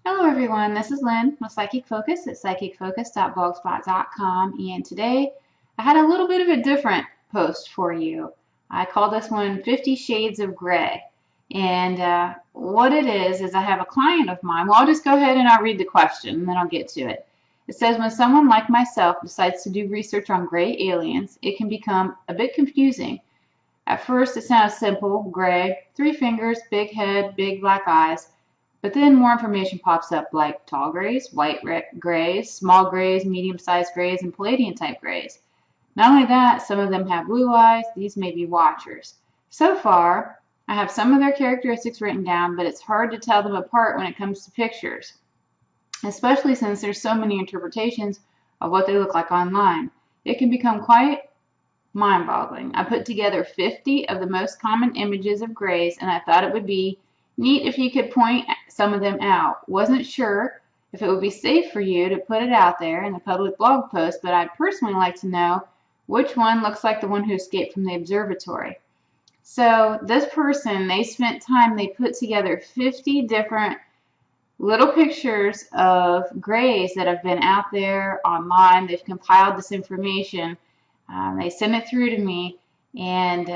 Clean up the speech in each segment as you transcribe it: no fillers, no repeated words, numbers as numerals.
Hello everyone, this is Lynn with Psychic Focus at psychicfocus.blogspot.com, and today I had a little bit of a different post for you. I call this one 50 Shades of Grey. And what it is I have a client of mine. Well, I'll just go ahead and I'll read the question and then I'll get to it. It says, when someone like myself decides to do research on gray aliens, it can become a bit confusing. At first, it sounds simple: gray, 3 fingers, big head, big black eyes. But then more information pops up like tall grays, white grays, small grays, medium-sized grays, and Palladian-type grays. Not only that, some of them have blue eyes. These may be watchers. So far, I have some of their characteristics written down, but it's hard to tell them apart when it comes to pictures, especially since there's so many interpretations of what they look like online. It can become quite mind-boggling. I put together 50 of the most common images of grays, and I thought it would be neat if you could point some of them out. Wasn't sure if it would be safe for you to put it out there in a public blog post, but I'd personally like to know which one looks like the one who escaped from the observatory. So this person, they spent time, they put together 50 different little pictures of grays that have been out there online. They've compiled this information. They sent it through to me, and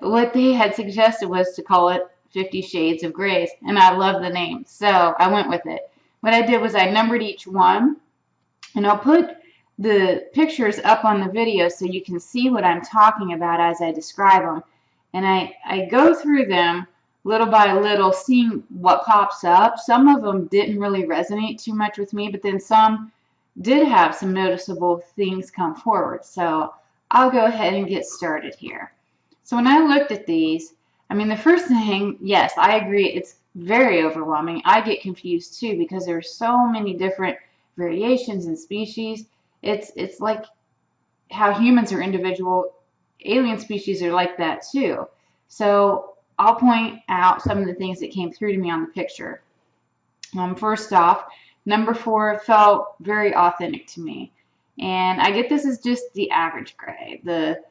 what they had suggested was to call it 50 Shades of Grays, and I love the name, so I went with it. What I did was I numbered each one, and I'll put the pictures up on the video so you can see what I'm talking about as I describe them. And I go through them little by little, seeing what pops up. Some of them didn't really resonate too much with me, but then some did have some noticeable things come forward. So I'll go ahead and get started here. So when I looked at these, I mean, the first thing, yes, I agree, it's very overwhelming. I get confused too because there's so many different variations and species. It's like how humans are individual, alien species are like that too. So I'll point out some of the things that came through to me on the picture. First off, number 4 felt very authentic to me. And I get this is just the average gray. The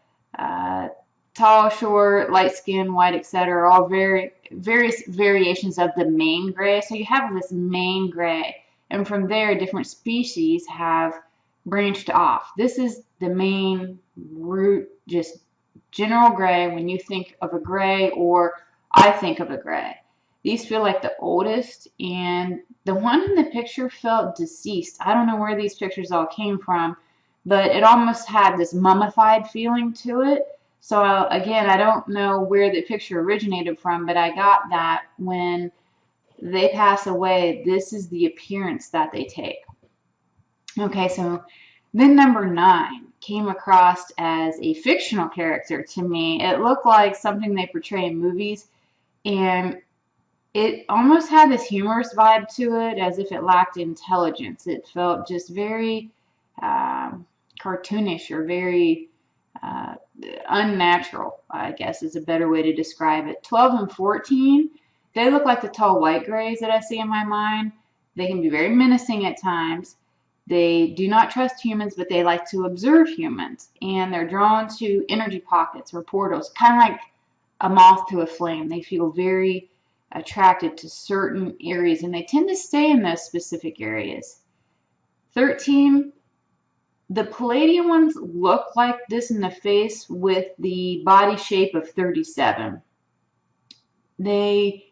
tall, short, light skin, white, etc. are all various variations of the main gray. So you have this main gray. And from there, different species have branched off. This is the main root, just general gray when you think of a gray, or I think of a gray. These feel like the oldest, and the one in the picture felt deceased. I don't know where these pictures all came from, but it almost had this mummified feeling to it. So again, I don't know where the picture originated from, but I got that when they pass away, this is the appearance that they take. Okay, so then number 9 came across as a fictional character to me. It looked like something they portray in movies, and it almost had this humorous vibe to it, as if it lacked intelligence. It felt just very cartoonish, or very unnatural, I guess is a better way to describe it. 12 and 14, they look like the tall white grays that I see in my mind. They can be very menacing at times. They do not trust humans, but they like to observe humans, and they're drawn to energy pockets or portals, kind of like a moth to a flame. They feel very attracted to certain areas, and they tend to stay in those specific areas. 13, the Palladian ones look like this in the face with the body shape of 37. They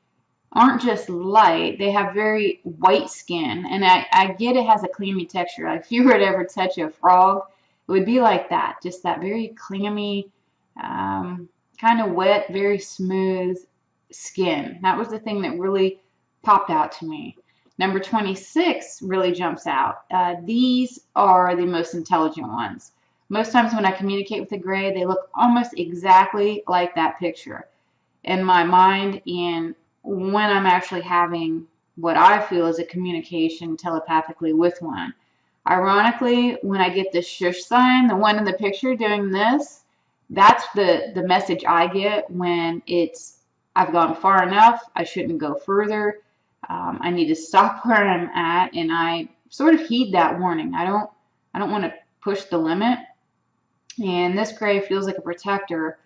aren't just light, they have very white skin, and I get it has a clammy texture. Like if you were to ever touch a frog, it would be like that, just that very clammy, kind of wet, very smooth skin. That was the thing that really popped out to me. Number 26 really jumps out. These are the most intelligent ones. Most times when I communicate with a gray, they look almost exactly like that picture in my mind, and when I'm actually having what I feel is a communication telepathically with one. Ironically, when I get the shush sign, the one in the picture doing this, that's the message I get when it's I've gone far enough, I shouldn't go further, I need to stop where I'm at, and I sort of heed that warning. I don't want to push the limit, and this gray feels like a protector,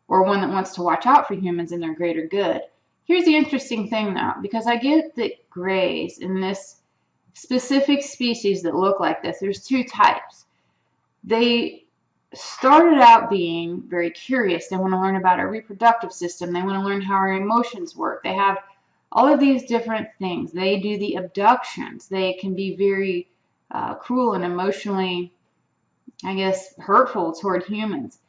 or one that wants to watch out for humans and their greater good. Here's the interesting thing though, because I get that grays in this specific species that look like this, there's two types. They started out being very curious. They want to learn about our reproductive system. They want to learn how our emotions work. They have all of these different things. They do the abductions. They can be very cruel and emotionally, I guess, hurtful toward humans.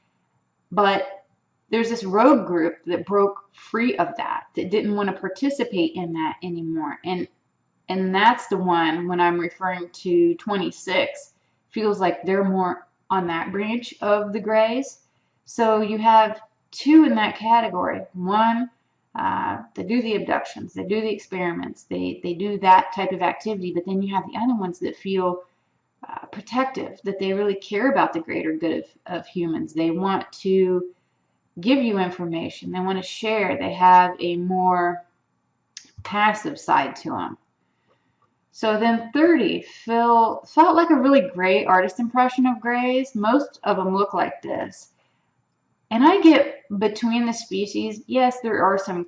But there's this rogue group that broke free of that, that didn't want to participate in that anymore. And that's the one, when I'm referring to 26, feels like they're more on that branch of the grays. So you have two in that category. One, they do the abductions, they do the experiments, they do that type of activity, but then you have the other ones that feel protective, that they really care about the greater good of humans. They want to give you information, they want to share, they have a more passive side to them. So then 30 felt like a really great artist impression of grays. Most of them look like this. And I get between the species, yes, there are some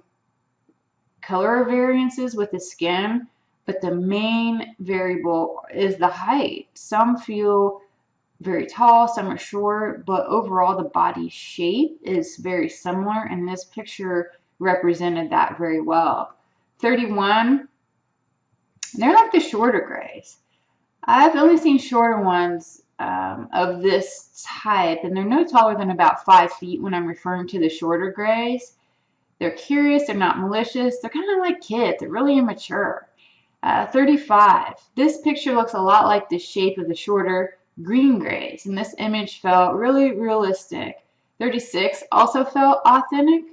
color variances with the skin, but the main variable is the height. Some feel very tall, some are short, but overall the body shape is very similar, and this picture represented that very well. 31, they're like the shorter grays. I've only seen shorter ones of this type, and they're no taller than about 5 feet when I'm referring to the shorter grays. They're curious, they're not malicious, they're kind of like kids, they're really immature. 35, this picture looks a lot like the shape of the shorter green grays, and this image felt really realistic. 36 also felt authentic,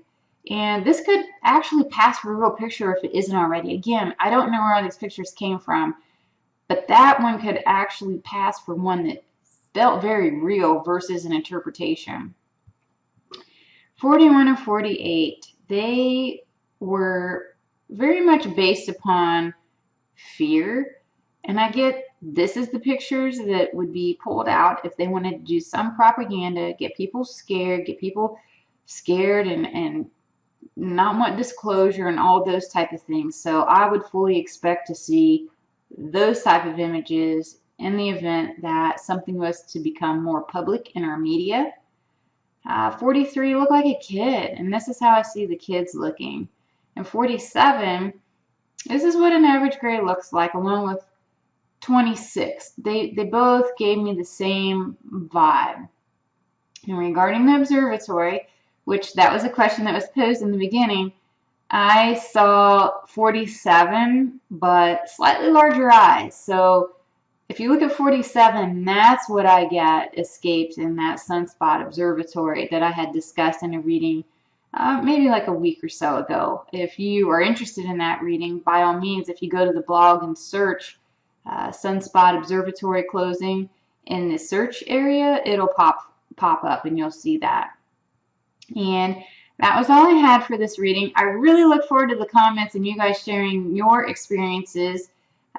and this could actually pass for a real picture if it isn't already. Again, I don't know where all these pictures came from, but that one could actually pass for one that felt very real versus an interpretation. 41 and 48, they were very much based upon fear, and I get this is the pictures that would be pulled out if they wanted to do some propaganda, get people scared and not want disclosure and all those type of things. So I would fully expect to see those type of images in the event that something was to become more public in our media. 43 look like a kid, and this is how I see the kids looking. And 47, this is what an average gray looks like, along with 26. They both gave me the same vibe. And regarding the observatory, which that was a question that was posed in the beginning, I saw 47, but slightly larger eyes. So if you look at 47, that's what I get escaped in that sunspot observatory that I had discussed in a reading maybe like a week or so ago. If you are interested in that reading, by all means, if you go to the blog and search sunspot observatory closing in the search area, it'll pop up and you'll see that. And that was all I had for this reading. I really look forward to the comments and you guys sharing your experiences.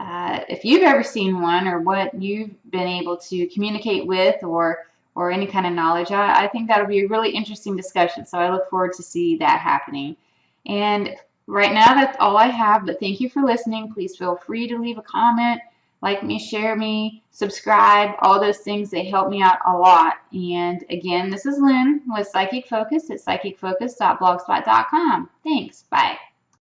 If you've ever seen one, or what you've been able to communicate with, or any kind of knowledge, I think that'll be a really interesting discussion. So I look forward to see that happening. And right now that's all I have, but thank you for listening. Please feel free to leave a comment, like me, share me, subscribe, all those things. They help me out a lot. And again, this is Lynn with Psychic Focus at psychicfocus.blogspot.com. Thanks. Bye.